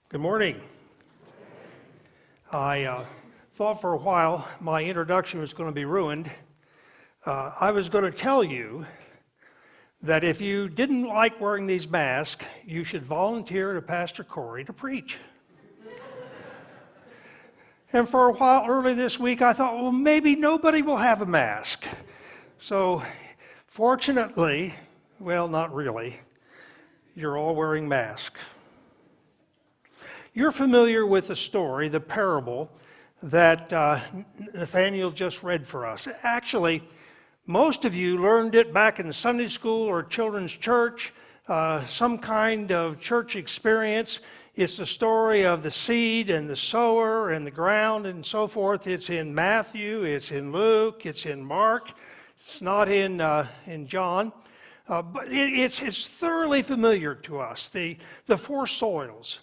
Good morning. I thought for a while my introduction was going to be ruined. I was going to tell you that if you didn't like wearing these masks, you should volunteer to Pastor Corey to preach. And for a while early this week, I thought, well, maybe nobody will have a mask. So fortunately, well, not really, you're all wearing masks. You're familiar with the story, the parable that Nathaniel just read for us. Actually, most of you learned it back in Sunday school or children's church, some kind of church experience. It's the story of the seed and the sower and the ground and so forth. It's in Matthew, it's in Luke, it's in Mark. It's not in John. But it's thoroughly familiar to us, the four soils.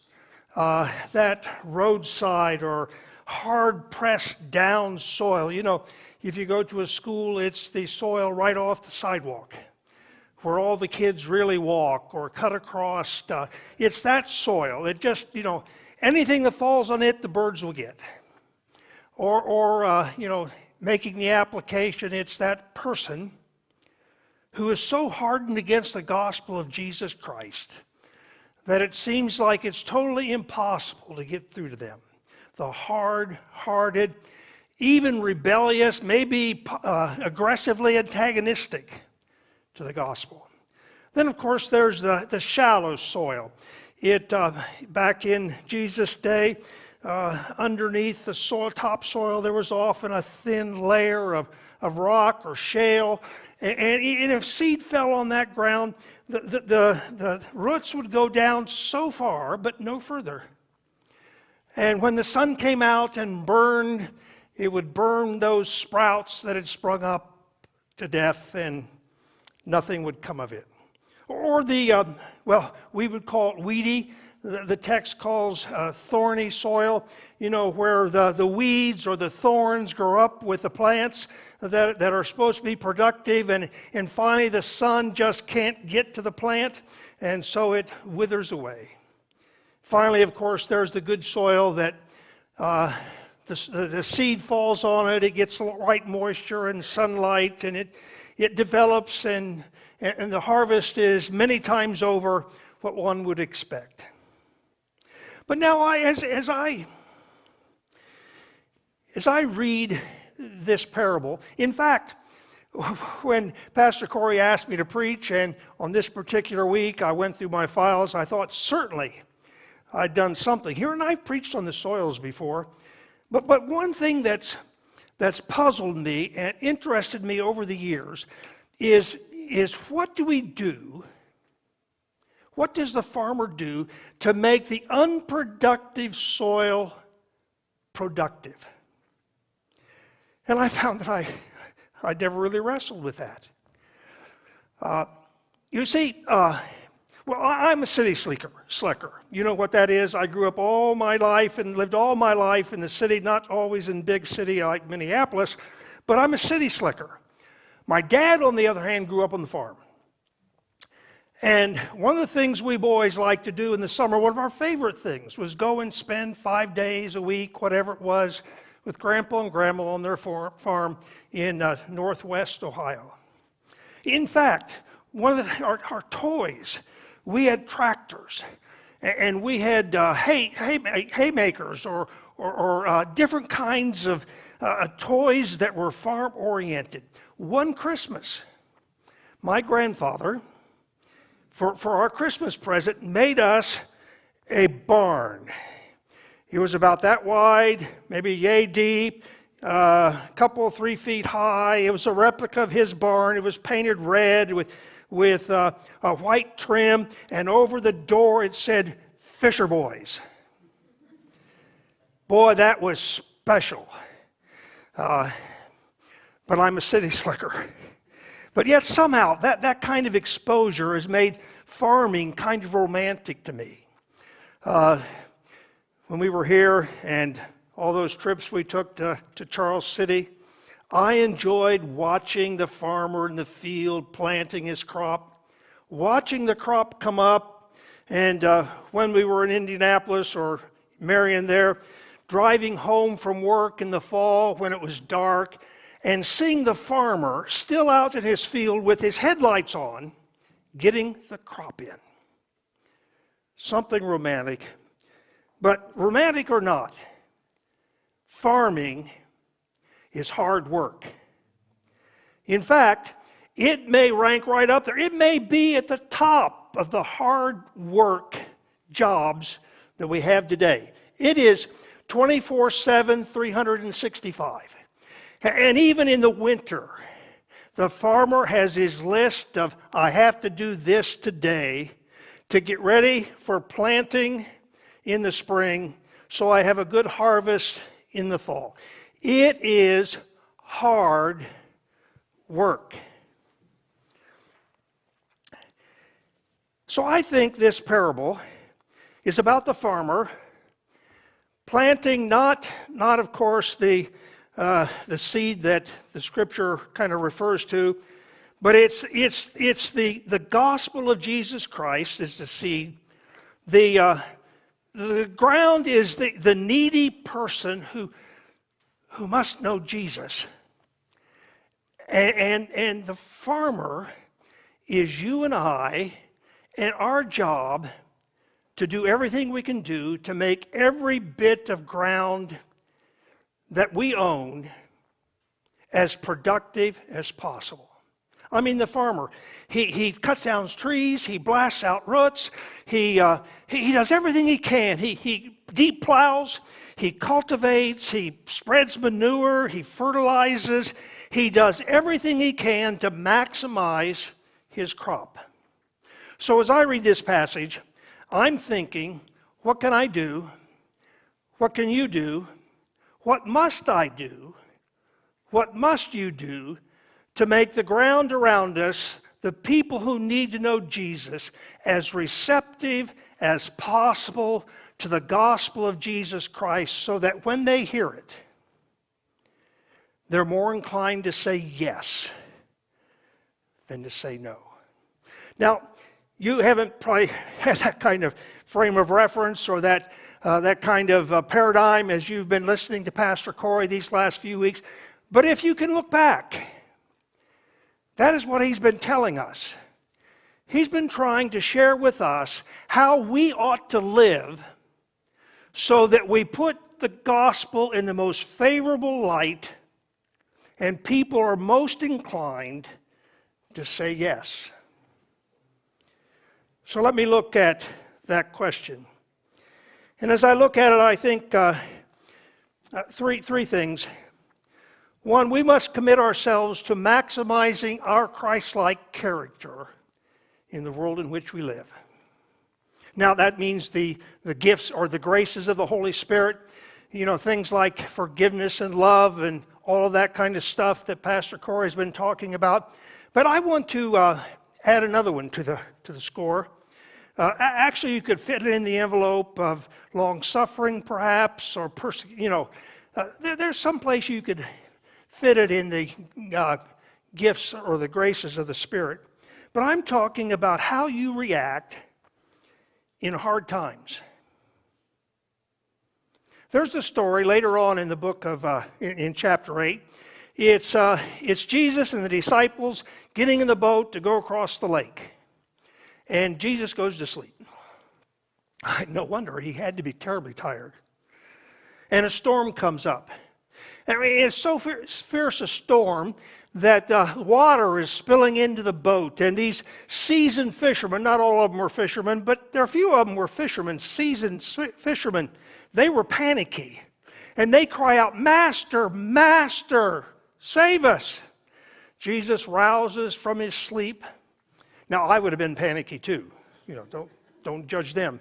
That roadside or hard-pressed down soil. You know, if you go to a school, it's the soil right off the sidewalk where all the kids really walk or cut across. It's that soil. It just, anything that falls on it, the birds will get. Or making the application, it's that person who is so hardened against the gospel of Jesus Christ that it seems like it's totally impossible to get through to them. The hard-hearted, even rebellious, maybe aggressively antagonistic to the gospel. Then, of course, there's the shallow soil. It back in Jesus' day, underneath the topsoil, there was often a thin layer of rock or shale. And if seed fell on that ground, the roots would go down so far, but no further. And when the sun came out and burned, it would burn those sprouts that had sprung up to death, and nothing would come of it. Or we would call it weedy. The text calls thorny soil, where the weeds or the thorns grow up with the plants that are supposed to be productive, and finally the sun just can't get to the plant, and so it withers away. Finally, of course, there's the good soil that the seed falls on it, it gets the right moisture and sunlight, and it develops, and the harvest is many times over what one would expect. But now, as I read this parable, in fact, when Pastor Corey asked me to preach, and on this particular week I went through my files, I thought certainly I'd done something here, and I've preached on the soils before. But one thing that's puzzled me and interested me over the years is what do we do? What does the farmer do to make the unproductive soil productive? And I found that I never really wrestled with that. I'm a city slicker. You know what that is? I grew up all my life and lived all my life in the city, not always in big city like Minneapolis, but I'm a city slicker. My dad, on the other hand, grew up on the farm. And one of the things we boys liked to do in the summer, one of our favorite things, was go and spend 5 days a week, whatever it was, with Grandpa and Grandma on their farm in northwest Ohio. In fact, one of our toys, we had tractors, and we had haymakers or different kinds of toys that were farm-oriented. One Christmas, my grandfather, for our Christmas present, made us a barn. It was about that wide, maybe yay deep, a couple 3 feet high. It was a replica of his barn. It was painted red with a white trim, and over the door it said, "Fisher Boys." Boy, that was special. But I'm a city slicker. But yet somehow that kind of exposure has made farming kind of romantic to me. When we were here and all those trips we took to Charles City, I enjoyed watching the farmer in the field planting his crop, watching the crop come up, And when we were in Indianapolis or Marion there, driving home from work in the fall when it was dark, and seeing the farmer still out in his field with his headlights on, getting the crop in. Something romantic. But romantic or not, farming is hard work. In fact, it may rank right up there. It may be at the top of the hard work jobs that we have today. It is 24/7, 365. And even in the winter, the farmer has his list of, I have to do this today to get ready for planting in the spring so I have a good harvest in the fall. It is hard work. So I think this parable is about the farmer planting not of course the seed that the Scripture kind of refers to, but it's the gospel of Jesus Christ is the seed. The ground is the needy person who must know Jesus, and the farmer is you and I. And our job to do everything we can do to make every bit of ground that we own as productive as possible. I mean, the farmer, he cuts down trees, he blasts out roots, he does everything he can. He deep plows, he cultivates, he spreads manure, he fertilizes, he does everything he can to maximize his crop. So as I read this passage, I'm thinking, what can I do? What can you do? What must I do? What must you do to make the ground around us, the people who need to know Jesus, as receptive as possible to the gospel of Jesus Christ so that when they hear it, they're more inclined to say yes than to say no. Now, you haven't probably had that kind of frame of reference or that kind of paradigm as you've been listening to Pastor Corey these last few weeks. But if you can look back, that is what he's been telling us. He's been trying to share with us how we ought to live so that we put the gospel in the most favorable light and people are most inclined to say yes. So let me look at that question. And as I look at it, I think three things. One, we must commit ourselves to maximizing our Christ-like character in the world in which we live. Now that means the gifts or the graces of the Holy Spirit, things like forgiveness and love and all of that kind of stuff that Pastor Corey has been talking about. But I want to add another one to the score. Actually, you could fit it in the envelope of long-suffering, perhaps, or there's some place you could fit it in the gifts or the graces of the Spirit. But I'm talking about how you react in hard times. There's a story later on in the book of in chapter 8. It's Jesus and the disciples getting in the boat to go across the lake. And Jesus goes to sleep. No wonder he had to be terribly tired. And a storm comes up. I mean, it's so fierce a storm that water is spilling into the boat. And these seasoned fishermen, not all of them were fishermen, but there are a few of them were fishermen, seasoned fishermen. They were panicky. And they cry out, "Master, Master, save us." Jesus rouses from his sleep. Now, I would have been panicky too. Don't judge them.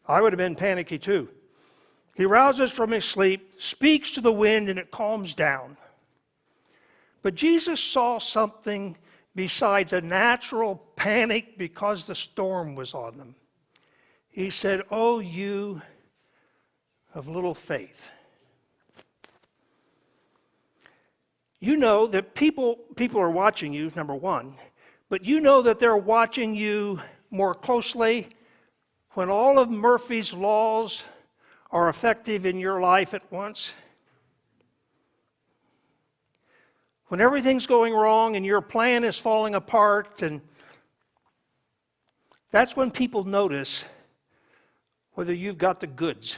I would have been panicky too. He rouses from his sleep, speaks to the wind, and it calms down. But Jesus saw something besides a natural panic because the storm was on them. He said, "Oh, you of little faith." You know that people are watching you, number one, but you know that they're watching you more closely when all of Murphy's laws are effective in your life at once? When everything's going wrong and your plan is falling apart, and that's when people notice whether you've got the goods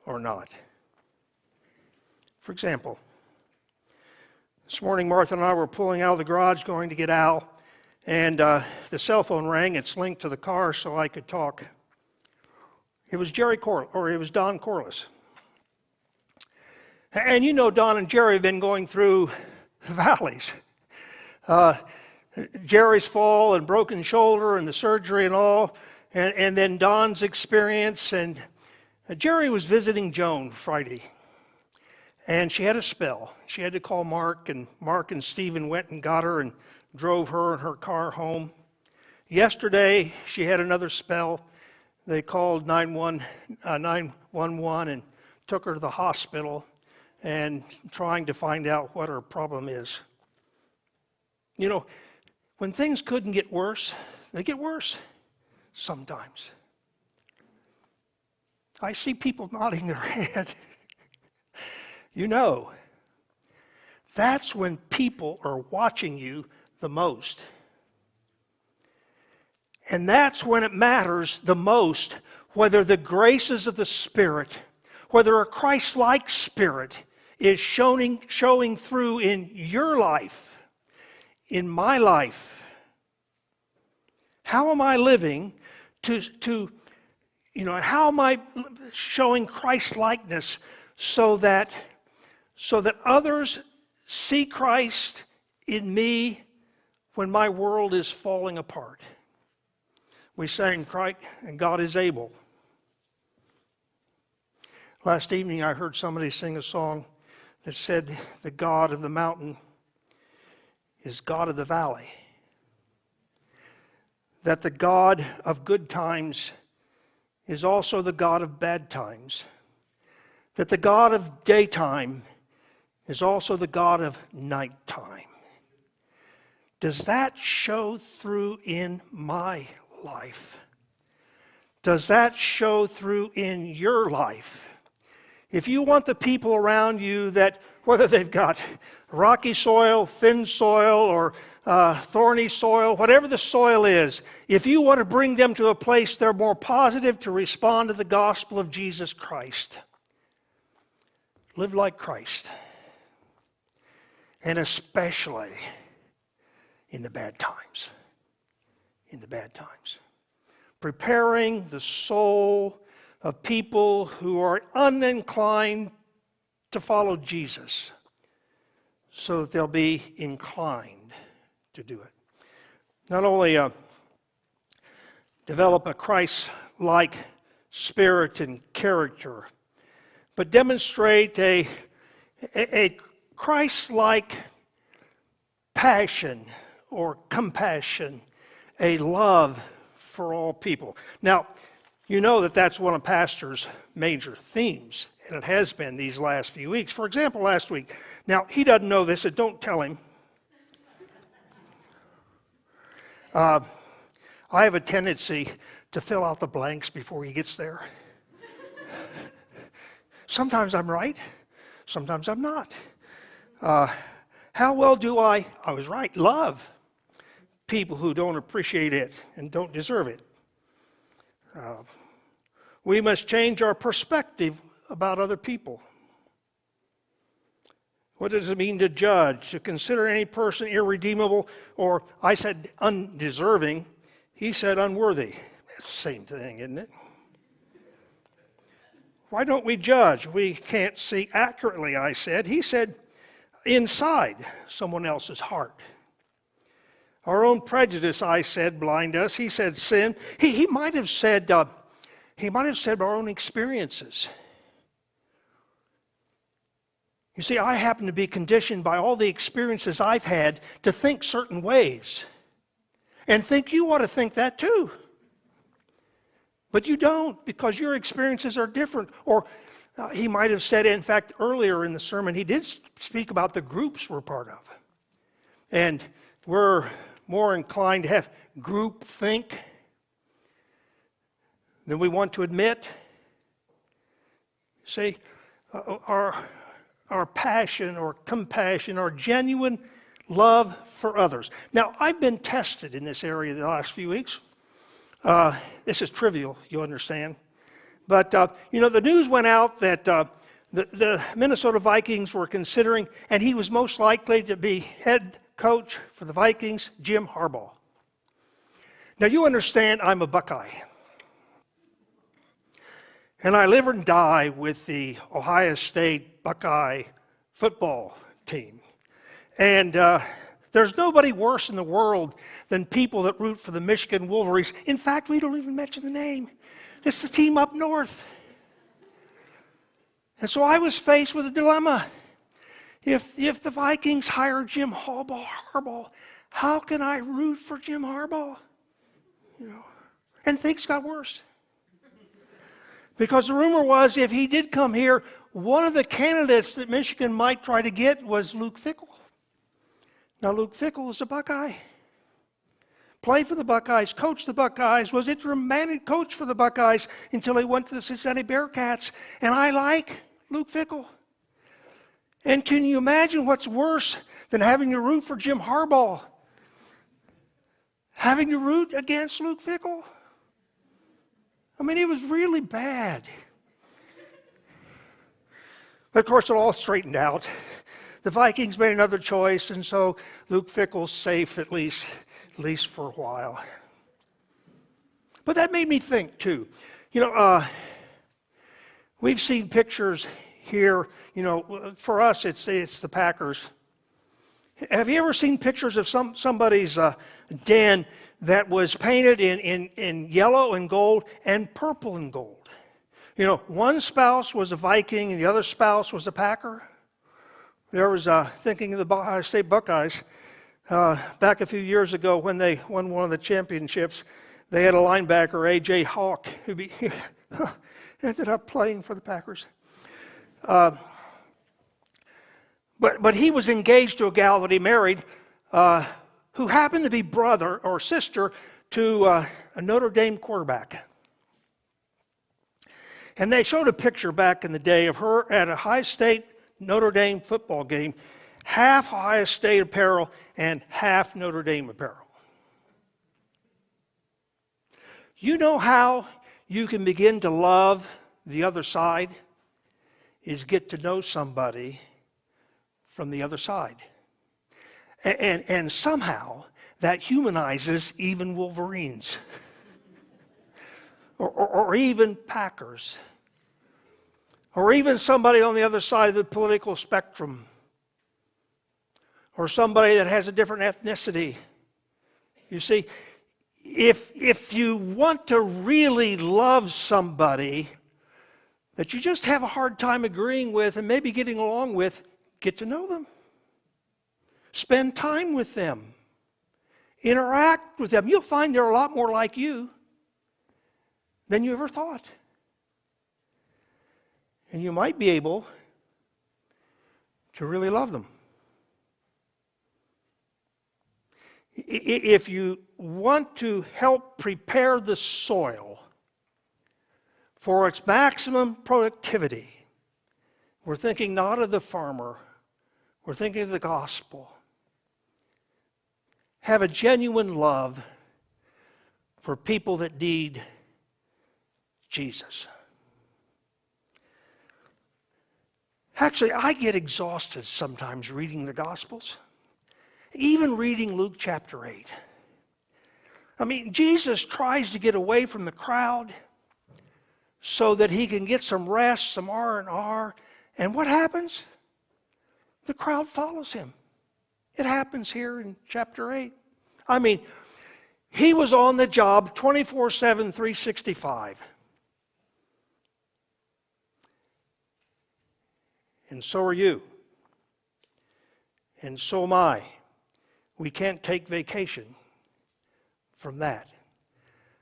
or not. For example, this morning Martha and I were pulling out of the garage going to get Al, and the cell phone rang. It's linked to the car so I could talk. It was it was Don Corliss. And you know Don and Jerry have been going through valleys. Jerry's fall and broken shoulder and the surgery and all, and then Don's experience. And Jerry was visiting Joan Friday, and she had a spell. She had to call Mark, and Mark and Stephen went and got her and drove her in her car home. Yesterday, she had another spell. They called 911 and took her to the hospital and trying to find out what her problem is. You know, when things couldn't get worse, they get worse sometimes. I see people nodding their head. You know, that's when people are watching you the most. And that's when it matters the most whether the graces of the Spirit, whether a Christ-like spirit is showing through in your life, in my life. How am I living how am I showing Christ-likeness so that others see Christ in me when my world is falling apart? We sang, Christ and God is able. Last evening I heard somebody sing a song that said, the God of the mountain is God of the valley. That the God of good times is also the God of bad times. That the God of daytime is also the God of nighttime. Does that show through in my life? Does that show through in your life? If you want the people around you that, whether they've got rocky soil, thin soil, or thorny soil, whatever the soil is, if you want to bring them to a place they're more positive to respond to the gospel of Jesus Christ, live like Christ. And especially in the bad times. In the bad times. Preparing the soul of people who are uninclined to follow Jesus so that they'll be inclined to do it. Not only develop a Christ-like spirit and character, but demonstrate a Christ-like passion or compassion, a love for all people. Now, you know that that's one of Pastor's major themes, and it has been these last few weeks. For example, last week. Now, he doesn't know this, so don't tell him. I have a tendency to fill out the blanks before he gets there. Sometimes I'm right, sometimes I'm not. How well do I was right, love people who don't appreciate it and don't deserve it? We must change our perspective about other people. What does it mean to judge? To consider any person irredeemable, or I said undeserving, he said unworthy. It's the same thing, isn't it? Why don't we judge? We can't see accurately, I said. He said inside someone else's heart. Our own prejudice, I said, blind us. He said sin. He might have said our own experiences. You see, I happen to be conditioned by all the experiences I've had to think certain ways. And think you ought to think that too. But you don't, because your experiences are different. Or he might have said, in fact, earlier in the sermon, he did speak about the groups we're part of. And we're more inclined to have group think. than we want to admit. See, our passion or compassion, our genuine love for others. Now, I've been tested in this area the last few weeks. This is trivial, you'll understand. But, the news went out that the Minnesota Vikings were considering, and he was most likely to be head coach for the Vikings, Jim Harbaugh. Now, you understand I'm a Buckeye. And I live and die with the Ohio State Buckeye football team. And there's nobody worse in the world than people that root for the Michigan Wolverines. In fact, we don't even mention the name. It's the team up north. And so I was faced with a dilemma. If the Vikings hire Jim Harbaugh, how can I root for Jim Harbaugh? And things got worse. Because the rumor was if he did come here, one of the candidates that Michigan might try to get was Luke Fickell. Now, Luke Fickell was a Buckeye. Played for the Buckeyes, coached the Buckeyes, was interim coach for the Buckeyes until he went to the Cincinnati Bearcats. And I like Luke Fickell. And can you imagine what's worse than having to root for Jim Harbaugh? Having to root against Luke Fickell? I mean, it was really bad. But of course, it all straightened out. The Vikings made another choice, and so Luke Fickell's safe at least for a while. But that made me think too. We've seen pictures here. For us, it's the Packers. Have you ever seen pictures of somebody's den that was painted in yellow and gold and purple and gold? One spouse was a Viking and the other spouse was a Packer. There was thinking of the Ohio State Buckeyes back a few years ago when they won one of the championships. They had a linebacker, A.J. Hawk, who ended up playing for the Packers. But he was engaged to a gal that he married who happened to be brother or sister to a Notre Dame quarterback. And they showed a picture back in the day of her at a Ohio State Notre Dame football game, half Ohio State apparel and half Notre Dame apparel. You know how you can begin to love the other side? Is get to know somebody from the other side. And somehow that humanizes even Wolverines or even Packers or even somebody on the other side of the political spectrum or somebody that has a different ethnicity. You see, if you want to really love somebody that you just have a hard time agreeing with and maybe getting along with, get to know them. Spend time with them. Interact with them. You'll find they're a lot more like you than you ever thought. And you might be able to really love them. If you want to help prepare the soil for its maximum productivity, we're thinking not of the farmer, we're thinking of the gospel. Have a genuine love for people that need Jesus. Actually, I get exhausted sometimes reading the Gospels, even reading Luke chapter 8. I mean, Jesus tries to get away from the crowd so that he can get some rest, some R&R. And what happens? The crowd follows him. It happens here in chapter 8. I mean, he was on the job 24/7, 365. And so are you. And so am I. We can't take vacation from that.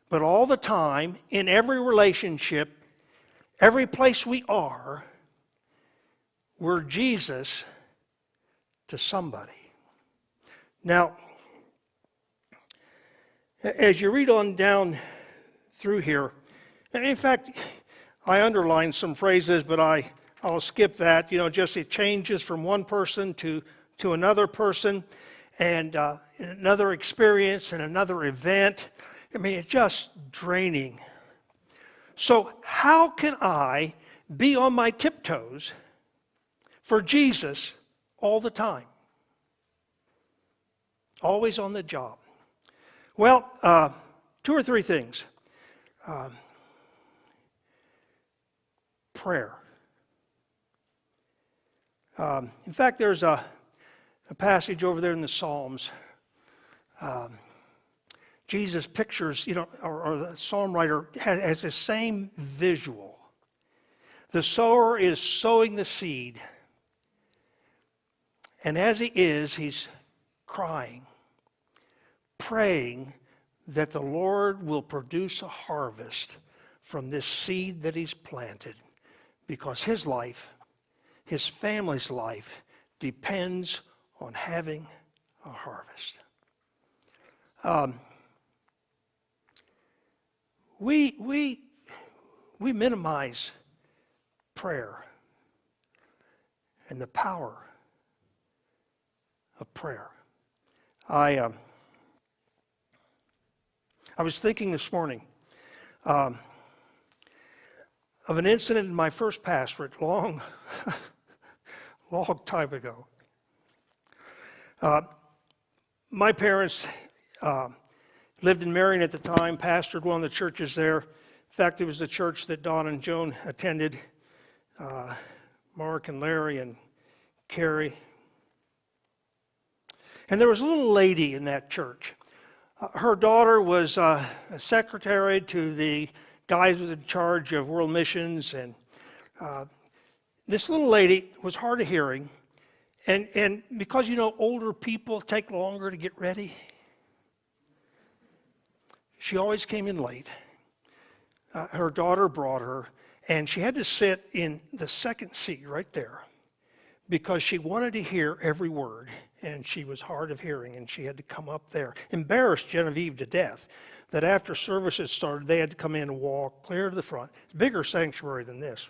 But all the time, in every relationship, every place we are, we're Jesus to somebody. Now, as you read on down through here, And in fact, I underlined some phrases, but I'll skip that. Just it changes from one person to another person, and another experience and another event. I mean, it's just draining. So how can I be on my tiptoes for Jesus all the time? Always on the job. Well, 2 or 3 things. Prayer. In fact, there's a passage over there in the Psalms. Jesus pictures, or the psalm writer has the same visual. The sower is sowing the seed. And as he is, he's crying, praying that the Lord will produce a harvest from this seed that he's planted, because his life, his family's life, depends on having a harvest. We minimize prayer and the power of prayer. I was thinking this morning of an incident in my first pastorate long time ago. My parents lived in Marion at the time, pastored one of the churches there. In fact, it was the church that Don and Joan attended, Mark and Larry and Carrie. And there was a little lady in that church. Her daughter was a secretary to the guy who was in charge of world missions. And this little lady was hard of hearing. And because, older people take longer to get ready, she always came in late. Her daughter brought her, and she had to sit in the second seat right there because she wanted to hear every word, and she was hard of hearing, and she had to come up there. Embarrassed Genevieve to death that after services started, they had to come in and walk clear to the front. It's a bigger sanctuary than this,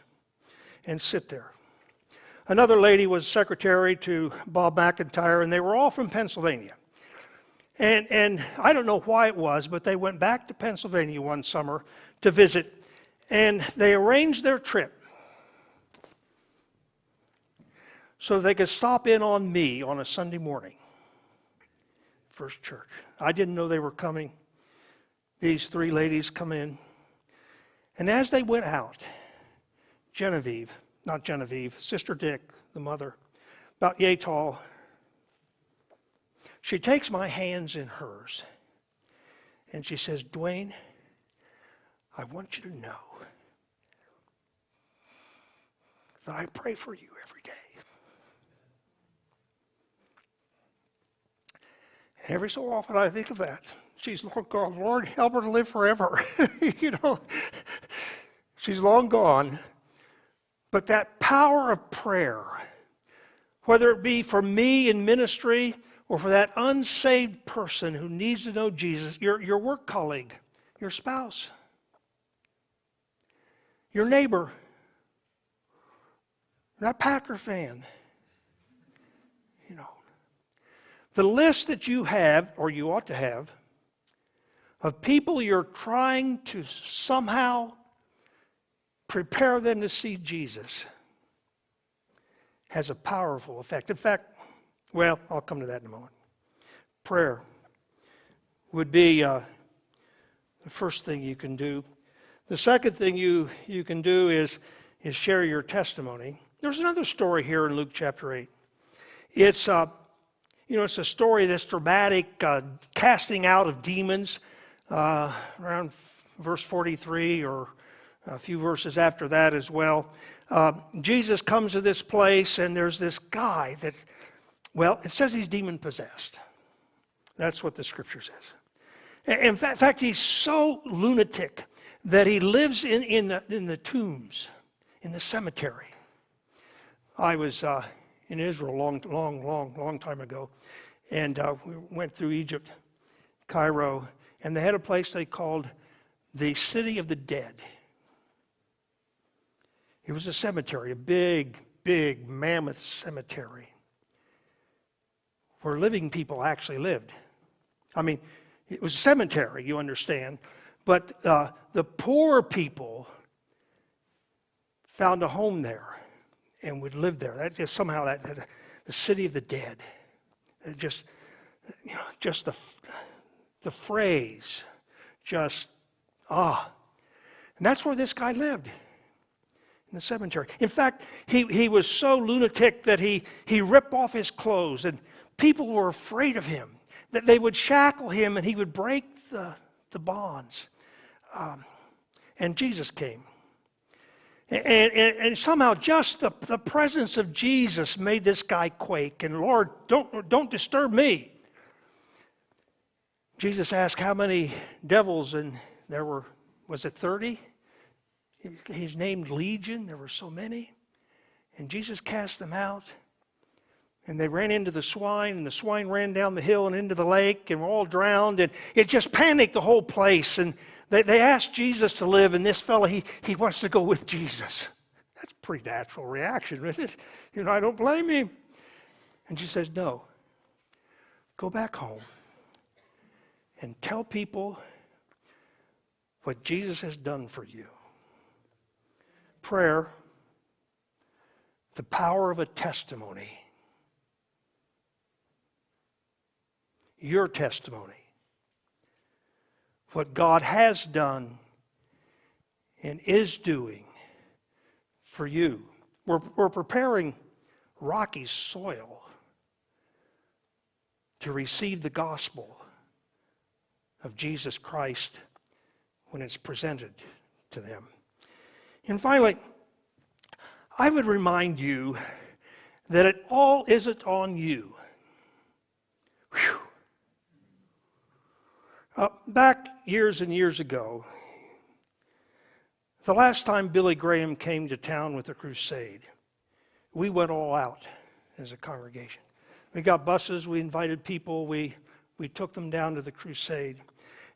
and sit there. Another lady was secretary to Bob McIntyre, and they were all from Pennsylvania. And I don't know why it was, but they went back to Pennsylvania one summer to visit, and they arranged their trip so they could stop in on me on a Sunday morning. First church. I didn't know they were coming. These 3 ladies come in, and as they went out, Sister Dick, the mother, about yay tall, she takes my hands in hers, and she says, "Duane, I want you to know that I pray for you every day. And every so often I think of that. She's long gone. Lord, help her to live forever." She's long gone. But that power of prayer, whether it be for me in ministry or for that unsaved person who needs to know Jesus, your work colleague, your spouse, your neighbor, that Packer fan, the list that you have, or you ought to have, of people you're trying to somehow prepare them to see Jesus has a powerful effect. In fact, I'll come to that in a moment. Prayer would be the first thing you can do. The second thing you can do is share your testimony. There's another story here in Luke chapter 8. It's it's a story that's dramatic, casting out of demons, around verse 43 or a few verses after that as well. Jesus comes to this place, and there's this guy that, it says he's demon-possessed. That's what the scripture says. In fact, he's so lunatic that he lives in the tombs, in the cemetery. I was in Israel long time ago, and we went through Egypt, Cairo, and they had a place they called the City of the Dead. It was a cemetery, a big, big mammoth cemetery where living people actually lived. I mean, it was a cemetery, you understand, but the poor people found a home there and would live there. That just somehow the city of the dead. It just the phrase, and that's where this guy lived, in the cemetery. In fact, he was so lunatic that he ripped off his clothes, and people were afraid of him, that they would shackle him and he would break the bonds. And Jesus came. And somehow just the presence of Jesus made this guy quake. And Lord, don't disturb me. Jesus asked how many devils, and there was it 30? He's named Legion. There were so many. And Jesus cast them out. And they ran into the swine, and the swine ran down the hill and into the lake, and were all drowned. And it just panicked the whole place. And they asked Jesus to live, and this fellow, he wants to go with Jesus. That's a pretty natural reaction, isn't it? I don't blame him. And she says, no. Go back home and tell people what Jesus has done for you. Prayer, the power of a testimony. Your testimony. What God has done and is doing for you. We're preparing rocky soil to receive the gospel of Jesus Christ when it's presented to them. And finally, I would remind you that it all isn't on you. Whew. Back years and years ago, the last time Billy Graham came to town with a crusade, we went all out as a congregation. We got buses, we invited people, we took them down to the crusade.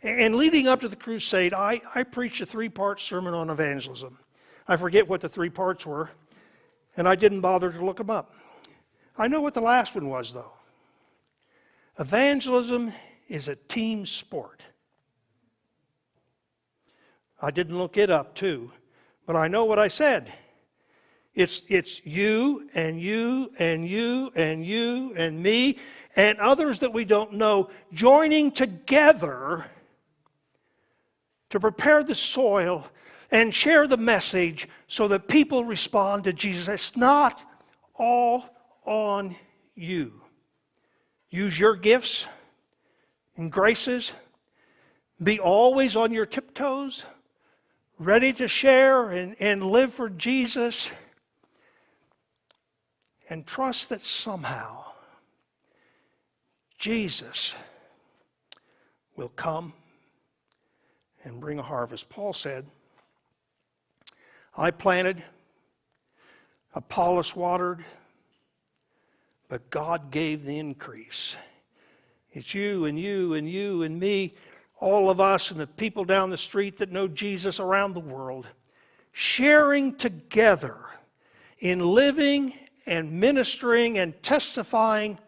And leading up to the crusade, I preached a 3-part sermon on evangelism. I forget what the 3 parts were, and I didn't bother to look them up. I know what the last one was, though. Evangelism is a team sport. I didn't look it up, too, but I know what I said. It's you and you and you and you and me and others that we don't know joining together to prepare the soil and share the message so that people respond to Jesus. It's not all on you. Use your gifts and graces. Be always on your tiptoes, ready to share and live for Jesus. And trust that somehow Jesus will come and bring a harvest. Paul said, I planted, Apollos watered, but God gave the increase. It's you and you and you and me, all of us and the people down the street that know Jesus around the world, sharing together in living and ministering and testifying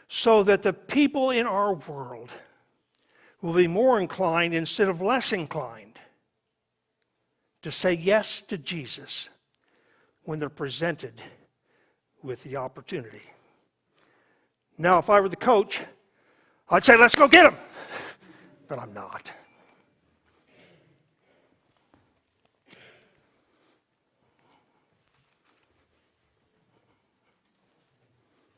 so that the people in our world will be more inclined instead of less inclined to say yes to Jesus when they're presented with the opportunity. Now, if I were the coach, I'd say, let's go get him. But I'm not.